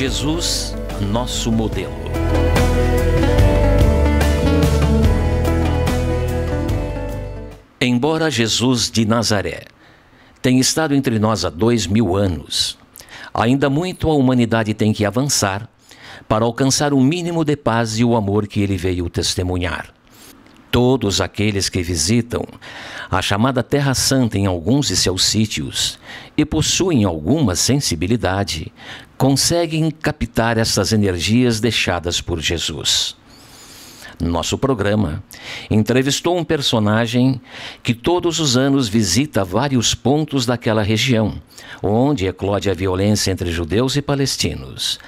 Jesus, nosso modelo. Embora Jesus de Nazaré tenha estado entre nós há 2000 anos, ainda muito a humanidade tem que avançar para alcançar o mínimo de paz e o amor que ele veio testemunhar. Todos aqueles que visitam a chamada Terra Santa em alguns de seus sítios e possuem alguma sensibilidade, conseguem captar essas energias deixadas por Jesus. Nosso programa entrevistou um personagem que todos os anos visita vários pontos daquela região, onde eclode a violência entre judeus e palestinos.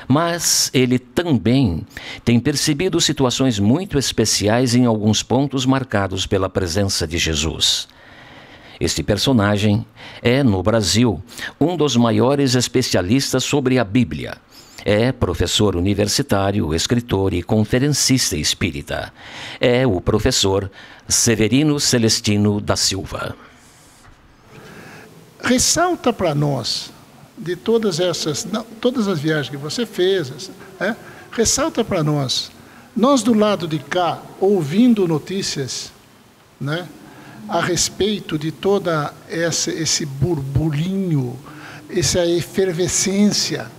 Mas ele também tem percebido situações muito especiais em alguns pontos marcados pela presença de Jesus. Este personagem é, no Brasil, um dos maiores especialistas sobre a Bíblia. É professor universitário, escritor e conferencista espírita. É o professor Severino Celestino da Silva. Ressalta para nós, de todas as viagens que você fez, ressalta para nós do lado de cá, ouvindo notícias, a respeito de toda esse burburinho, essa efervescência,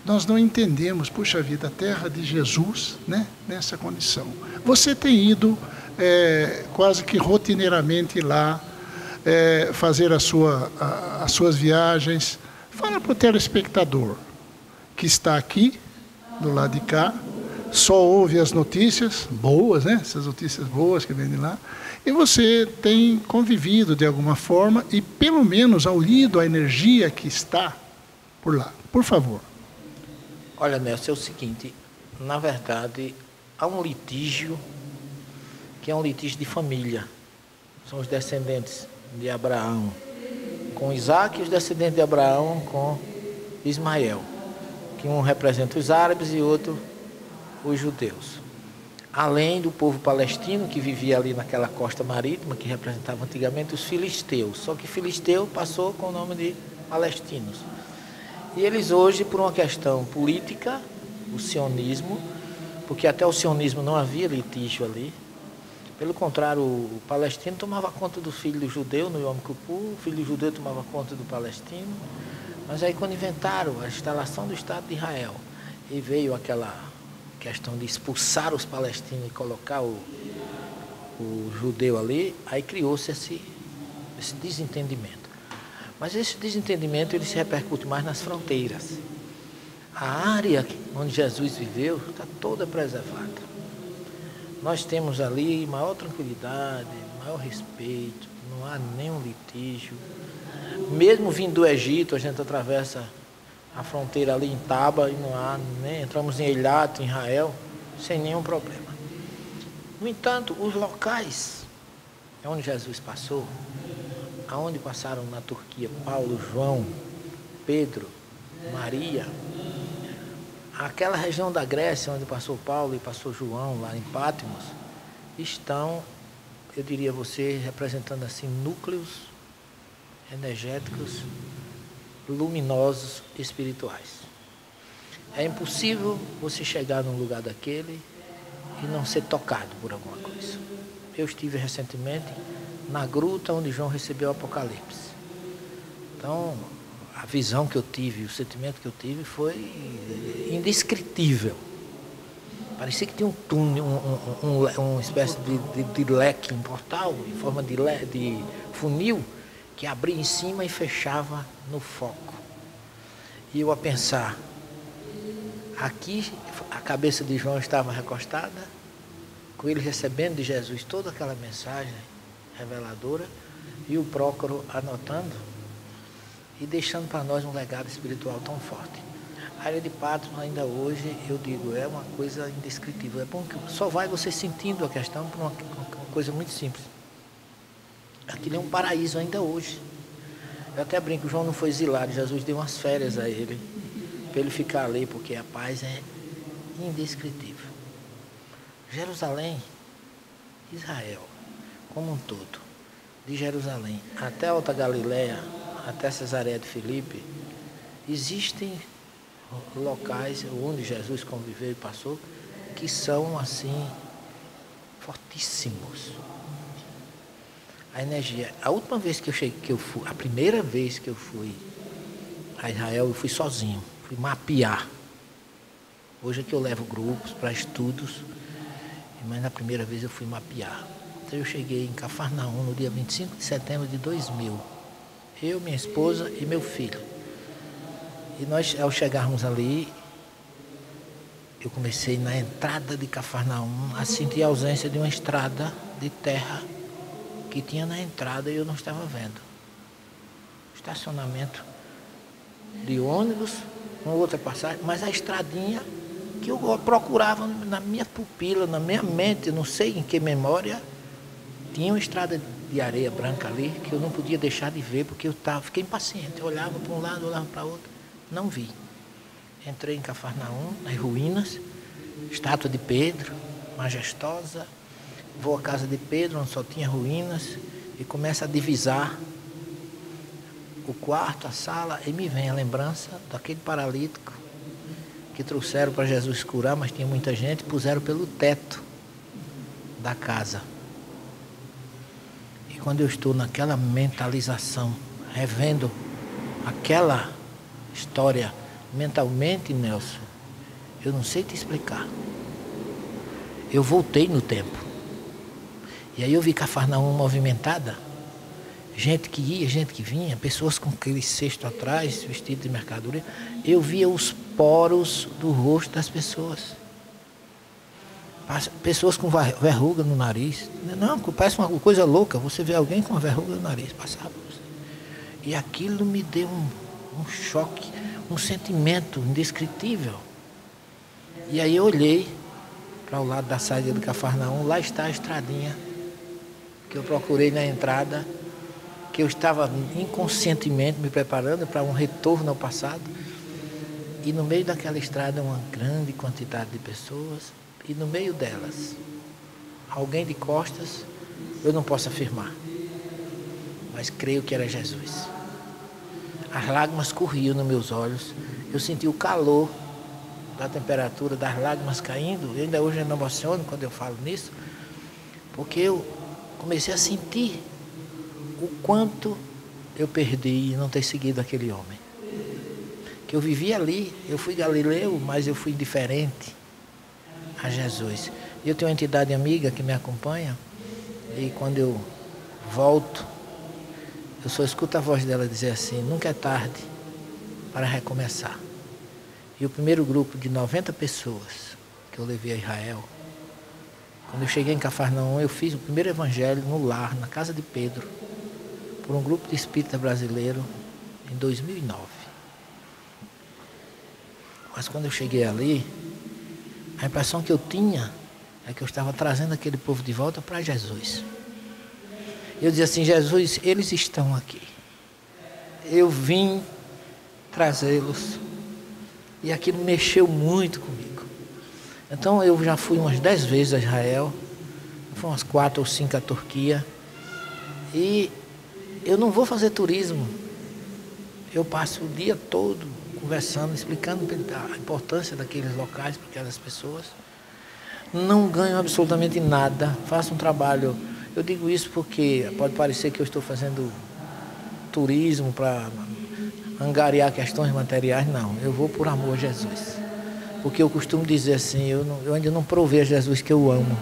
nós não entendemos, puxa vida, a terra de Jesus, nessa condição. Você tem ido quase que rotineiramente lá, fazer as suas viagens. Fala para o telespectador que está aqui, do lado de cá, só ouve as notícias boas, essas notícias boas que vêm de lá, e você tem convivido de alguma forma e pelo menos ouvido a energia que está por lá. Por favor. Olha, Nelson, é o seguinte, na verdade, há um litígio que é um litígio de família. São os descendentes de Abraão com Isaac e os descendentes de Abraão com Ismael, que um representa os árabes e outro os judeus. Além do povo palestino que vivia ali naquela costa marítima, que representava antigamente os filisteus, só que filisteu passou com o nome de palestinos. E eles hoje, por uma questão política, o sionismo, porque até o sionismo não havia litígio ali. Pelo contrário, o palestino tomava conta do filho do judeu no Yom Kippur, o filho do judeu tomava conta do palestino. Mas aí quando inventaram a instalação do Estado de Israel e veio aquela questão de expulsar os palestinos e colocar o judeu ali, aí criou-se esse desentendimento. Mas esse desentendimento ele se repercute mais nas fronteiras. A área onde Jesus viveu está toda preservada. Nós temos ali maior tranquilidade, maior respeito, não há nenhum litígio. Mesmo vindo do Egito, a gente atravessa a fronteira ali em Taba e não há, entramos em Eilat, em Israel, sem nenhum problema. No entanto, os locais onde Jesus passou, aonde passaram na Turquia Paulo, João, Pedro, Maria, aquela região da Grécia onde passou Paulo e passou João, lá em Patmos, estão, eu diria a você, representando assim núcleos energéticos, luminosos, espirituais. É impossível você chegar num lugar daquele e não ser tocado por alguma coisa. Eu estive recentemente na gruta onde João recebeu o Apocalipse. Então, a visão que eu tive, o sentimento que eu tive foi indescritível. Parecia que tinha um túnel, uma espécie de leque, um portal, em forma de funil, que abria em cima e fechava no foco. E eu a pensar, aqui a cabeça de João estava recostada, com ele recebendo de Jesus toda aquela mensagem reveladora, e o Prócoro anotando e deixando para nós um legado espiritual tão forte. A área de Patmos ainda hoje, eu digo, é uma coisa indescritível. É bom que só vai você sentindo a questão por uma coisa muito simples. Aquilo é um paraíso ainda hoje. Eu até brinco, João não foi exilado, Jesus deu umas férias a ele, para ele ficar ali, porque a paz é indescritível. Jerusalém, Israel, como um todo, de Jerusalém até a Alta Galileia, até Cesareia de Filipe, existem locais onde Jesus conviveu e passou, que são assim fortíssimos. A energia. A última vez que eu cheguei, a primeira vez que eu fui a Israel, eu fui sozinho, fui mapear. Hoje é que eu levo grupos para estudos, mas na primeira vez eu fui mapear. Então eu cheguei em Cafarnaum no dia 25 de setembro de 2000. Eu, minha esposa e meu filho. E nós, ao chegarmos ali, eu comecei na entrada de Cafarnaum a sentir a ausência de uma estrada de terra que tinha na entrada e eu não estava vendo. Estacionamento de ônibus, uma outra passagem, mas a estradinha que eu procurava na minha pupila, na minha mente, não sei em que memória, tinha uma estrada de areia branca ali que eu não podia deixar de ver porque fiquei impaciente. Eu olhava para um lado, olhava para o outro, não vi. Entrei em Cafarnaum, nas ruínas, estátua de Pedro, majestosa. Vou à casa de Pedro, onde só tinha ruínas, e começo a divisar o quarto, a sala, e me vem a lembrança daquele paralítico que trouxeram para Jesus curar, mas tinha muita gente, puseram pelo teto da casa. E quando eu estou naquela mentalização, revendo aquela história mentalmente, Nelson, eu não sei te explicar. Eu voltei no tempo. E aí eu vi Cafarnaum movimentada, gente que ia, gente que vinha, pessoas com aquele cesto atrás, vestido de mercadoria. Eu via os poros do rosto das pessoas. Pessoas com verruga no nariz. Não, parece uma coisa louca, você vê alguém com uma verruga no nariz, passava. E aquilo me deu um choque, um sentimento indescritível. E aí eu olhei para o lado da saída de Cafarnaum, lá está a estradinha que eu procurei na entrada, que eu estava inconscientemente me preparando para um retorno ao passado. E no meio daquela estrada uma grande quantidade de pessoas, e no meio delas, alguém de costas, eu não posso afirmar, mas creio que era Jesus. As lágrimas corriam nos meus olhos, eu senti o calor da temperatura das lágrimas caindo, eu ainda hoje me emociono quando eu falo nisso, porque eu comecei a sentir o quanto eu perdi em não ter seguido aquele homem. Que eu vivi ali, eu fui galileu, mas eu fui indiferente a Jesus. Eu tenho uma entidade amiga que me acompanha, e quando eu volto, eu só escuto a voz dela dizer assim: nunca é tarde para recomeçar. E o primeiro grupo de 90 pessoas que eu levei a Israel, quando eu cheguei em Cafarnaum, eu fiz o primeiro evangelho no lar, na casa de Pedro, por um grupo de espírita brasileiro, em 2009. Mas quando eu cheguei ali, a impressão que eu tinha é que eu estava trazendo aquele povo de volta para Jesus. Eu dizia assim: Jesus, eles estão aqui. Eu vim trazê-los. E aquilo mexeu muito comigo. Então eu já fui umas 10 vezes a Israel, fui umas 4 ou 5 à Turquia, e eu não vou fazer turismo. Eu passo o dia todo conversando, explicando a importância daqueles locais para aquelas pessoas. Não ganho absolutamente nada, faço um trabalho. Eu digo isso porque pode parecer que eu estou fazendo turismo para angariar questões materiais. Não, eu vou por amor a Jesus. Porque eu costumo dizer assim, eu ainda não provei a Jesus que eu amo.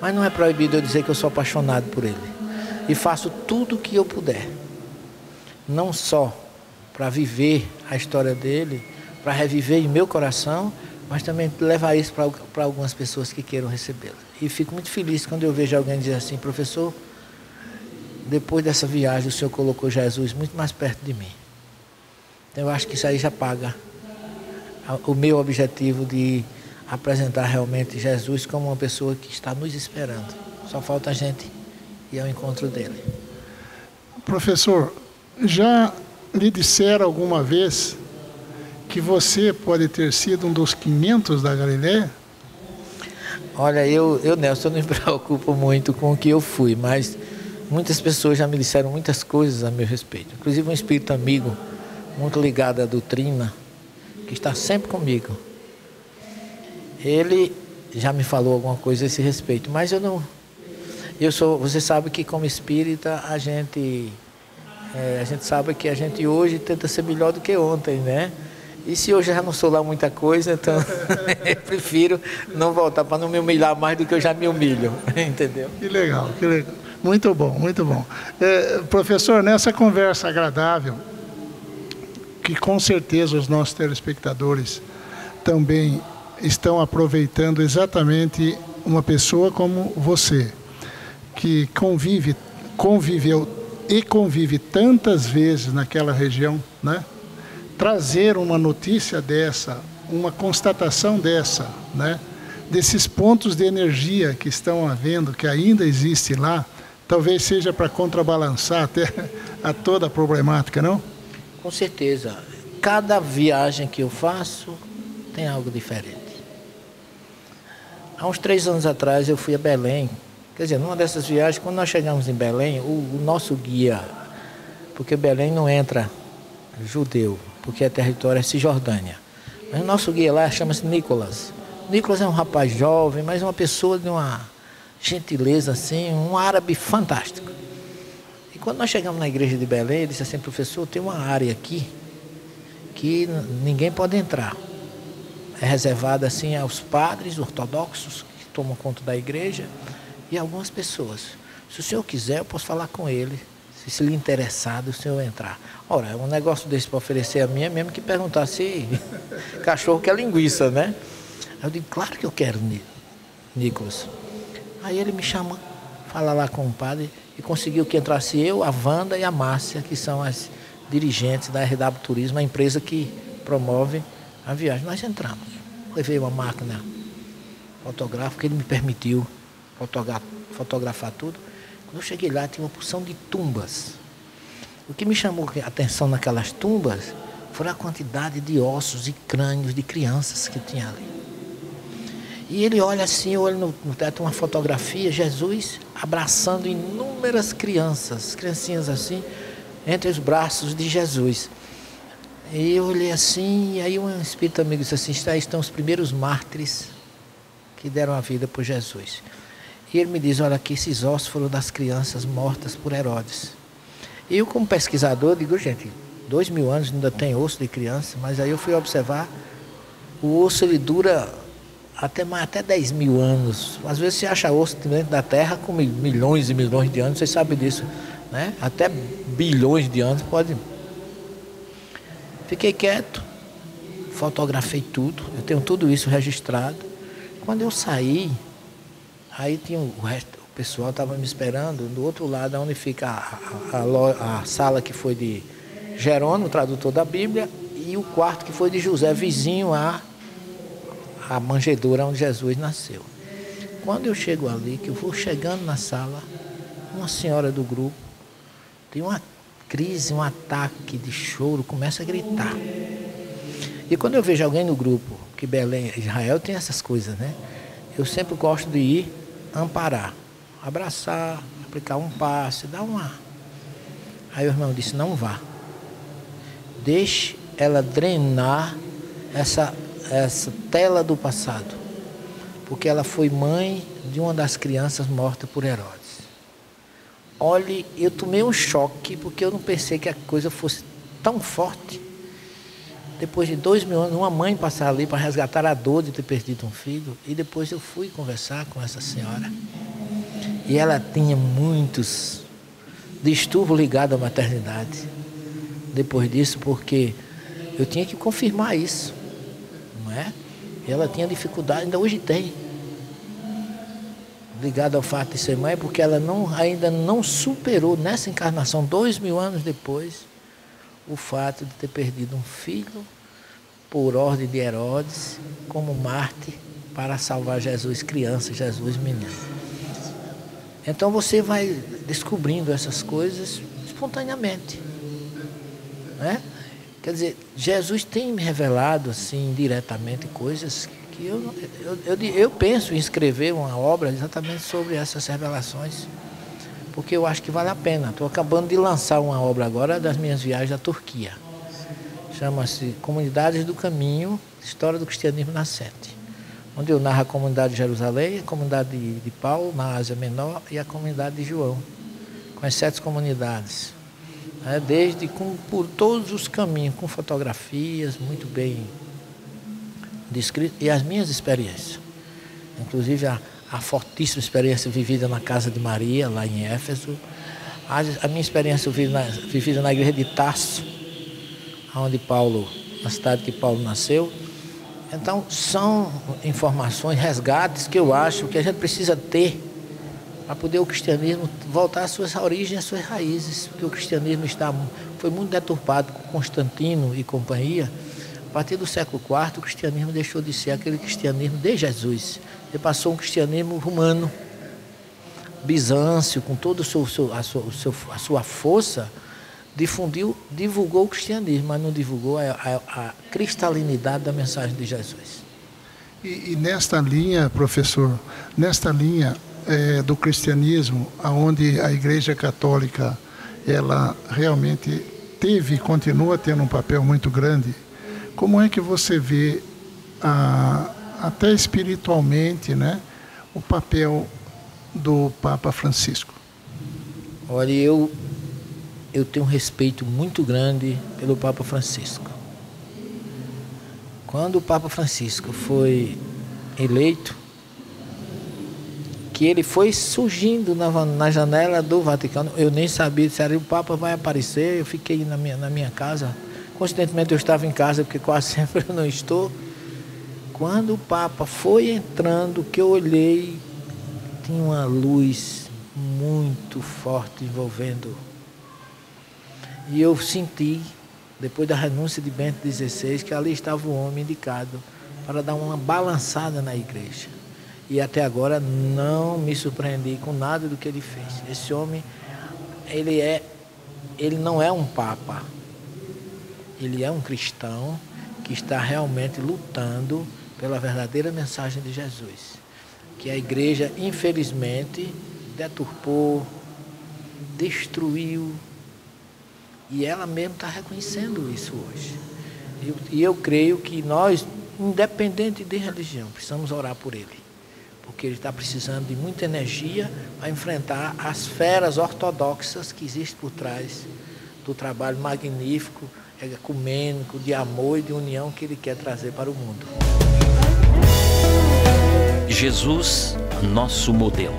Mas não é proibido eu dizer que eu sou apaixonado por Ele. E faço tudo o que eu puder. Não só para viver a história dele, para reviver em meu coração, mas também levar isso para algumas pessoas que queiram recebê-la. E fico muito feliz quando eu vejo alguém dizer assim: professor, depois dessa viagem o senhor colocou Jesus muito mais perto de mim. Então eu acho que isso aí já paga o meu objetivo de apresentar realmente Jesus como uma pessoa que está nos esperando. Só falta a gente ir ao encontro dele. Professor, já lhe disseram alguma vez que você pode ter sido um dos 500 da Galileia? Olha, Nelson, eu não me preocupo muito com o que eu fui, mas muitas pessoas já me disseram muitas coisas a meu respeito. Inclusive um espírito amigo, muito ligado à doutrina, que está sempre comigo. Ele já me falou alguma coisa a esse respeito, mas eu não... Você sabe que como espírita a gente sabe que a gente hoje tenta ser melhor do que ontem, né? E se hoje eu já não sou lá muita coisa, então eu prefiro não voltar para não me humilhar mais do que eu já me humilho, entendeu? Que legal, que legal. Muito bom, muito bom. Professor, nessa conversa agradável, que com certeza os nossos telespectadores também estão aproveitando exatamente uma pessoa como você, que conviveu e convive tantas vezes naquela região, né? Trazer uma notícia dessa, uma constatação dessa, né? Desses pontos de energia que estão havendo, que ainda existe lá, talvez seja para contrabalançar até a toda a problemática, não? Com certeza. Cada viagem que eu faço tem algo diferente. Há uns 3 anos atrás eu fui a Belém. Quer dizer, numa dessas viagens, quando nós chegamos em Belém, o nosso guia, porque Belém não entra judeu, porque é território é Cisjordânia. Mas o nosso guia lá chama-se Nicolas. Nicolas é um rapaz jovem, mas uma pessoa de uma gentileza assim, um árabe fantástico. E quando nós chegamos na igreja de Belém, ele disse assim: professor, tem uma área aqui que ninguém pode entrar. É reservada assim aos padres ortodoxos que tomam conta da igreja e algumas pessoas. Se o senhor quiser, eu posso falar com ele. Se lhe interessar, o senhor entrar. Ora, é um negócio desse para oferecer a mim, é mesmo que perguntar se cachorro quer linguiça, né? Aí eu digo, claro que eu quero, Nicolas. Aí ele me chama, fala lá com o padre, e conseguiu que entrasse eu, a Wanda e a Márcia, que são as dirigentes da RW Turismo, a empresa que promove a viagem. Nós entramos. Levei uma máquina fotográfica, ele me permitiu fotografar tudo. Quando eu cheguei lá, tinha uma porção de tumbas. O que me chamou a atenção naquelas tumbas foi a quantidade de ossos e crânios de crianças que tinha ali. E ele olha assim, eu olho no teto uma fotografia, Jesus abraçando inúmeras criancinhas assim, entre os braços de Jesus. E eu olhei assim, e aí um espírito amigo disse assim: aí estão os primeiros mártires que deram a vida por Jesus. E ele me diz: olha aqui, esses ossos foram das crianças mortas por Herodes. E eu, como pesquisador, digo, gente, 2000 anos ainda tem osso de criança, mas aí eu fui observar, o osso ele dura até 10 mil anos. Às vezes você acha osso dentro da terra com milhões e milhões de anos, vocês sabem disso, né? Até bilhões de anos pode. Fiquei quieto, fotografei tudo, eu tenho tudo isso registrado. Quando eu saí, aí tinha o resto, o pessoal estava me esperando do outro lado, onde fica a sala que foi de Jerônimo, tradutor da Bíblia, e o quarto que foi de José, vizinho à manjedoura onde Jesus nasceu. Quando eu chego ali, que eu vou chegando na sala, uma senhora do grupo tem uma crise, um ataque de choro, começa a gritar. E quando eu vejo alguém no grupo, que Belém, Israel tem essas coisas, né? Eu sempre gosto de ir amparar, abraçar, aplicar um passe, dar uma... Aí o irmão disse: não vá. Deixe ela drenar essa tela do passado, porque ela foi mãe de uma das crianças mortas por Herodes. Olhe, eu tomei um choque, porque eu não pensei que a coisa fosse tão forte. Depois de 2000 anos, uma mãe passar ali para resgatar a dor de ter perdido um filho. E depois eu fui conversar com essa senhora. E ela tinha muitos distúrbios ligados à maternidade. Depois disso, porque eu tinha que confirmar isso, não é? E ela tinha dificuldade, ainda hoje tem, ligado ao fato de ser mãe, porque ela ainda não superou nessa encarnação, 2000 anos depois, o fato de ter perdido um filho por ordem de Herodes como mártir para salvar Jesus criança, Jesus menino. Então você vai descobrindo essas coisas espontaneamente, né? Quer dizer, Jesus tem me revelado assim diretamente coisas que eu penso em escrever uma obra exatamente sobre essas revelações, porque eu acho que vale a pena. Estou acabando de lançar uma obra agora das minhas viagens à Turquia. chama-se Comunidades do Caminho, História do Cristianismo Nascente, onde eu narro a comunidade de Jerusalém, a comunidade de Paulo, na Ásia Menor, e a comunidade de João, com as 7 comunidades. Por todos os caminhos, com fotografias muito bem descritas, e as minhas experiências. Inclusive a fortíssima experiência vivida na Casa de Maria, lá em Éfeso, a minha experiência vivida na igreja de Tarso, na cidade que Paulo nasceu. Então, são informações, resgates que eu acho que a gente precisa ter para poder o cristianismo voltar às suas origens, às suas raízes, porque o cristianismo foi muito deturpado com Constantino e companhia. A partir do século IV, o cristianismo deixou de ser aquele cristianismo de Jesus. Ele passou um cristianismo romano, bizâncio, com toda a sua força, divulgou o cristianismo, mas não divulgou a cristalinidade da mensagem de Jesus. E nesta linha, professor, do cristianismo, onde a Igreja Católica ela realmente teve e continua tendo um papel muito grande, como é que você vê, até espiritualmente, né, o papel do Papa Francisco? Olha, eu tenho um respeito muito grande pelo Papa Francisco. Quando o Papa Francisco foi eleito, que ele foi surgindo na janela do Vaticano, eu nem sabia se o Papa vai aparecer, eu fiquei na minha casa. Coincidentemente eu estava em casa, porque quase sempre eu não estou. Quando o Papa foi entrando, que eu olhei, tinha uma luz muito forte envolvendo. E eu senti, depois da renúncia de Bento XVI, que ali estava o homem indicado para dar uma balançada na igreja. E até agora não me surpreendi com nada do que ele fez. Esse homem, ele não é um papa. Ele é um cristão que está realmente lutando pela verdadeira mensagem de Jesus, que a igreja, infelizmente, deturpou, destruiu, e ela mesma está reconhecendo isso hoje. E eu creio que nós, independente de religião, precisamos orar por ele, porque ele está precisando de muita energia para enfrentar as feras ortodoxas que existem por trás do trabalho magnífico, ecumênico, de amor e de união que ele quer trazer para o mundo. Jesus, nosso modelo.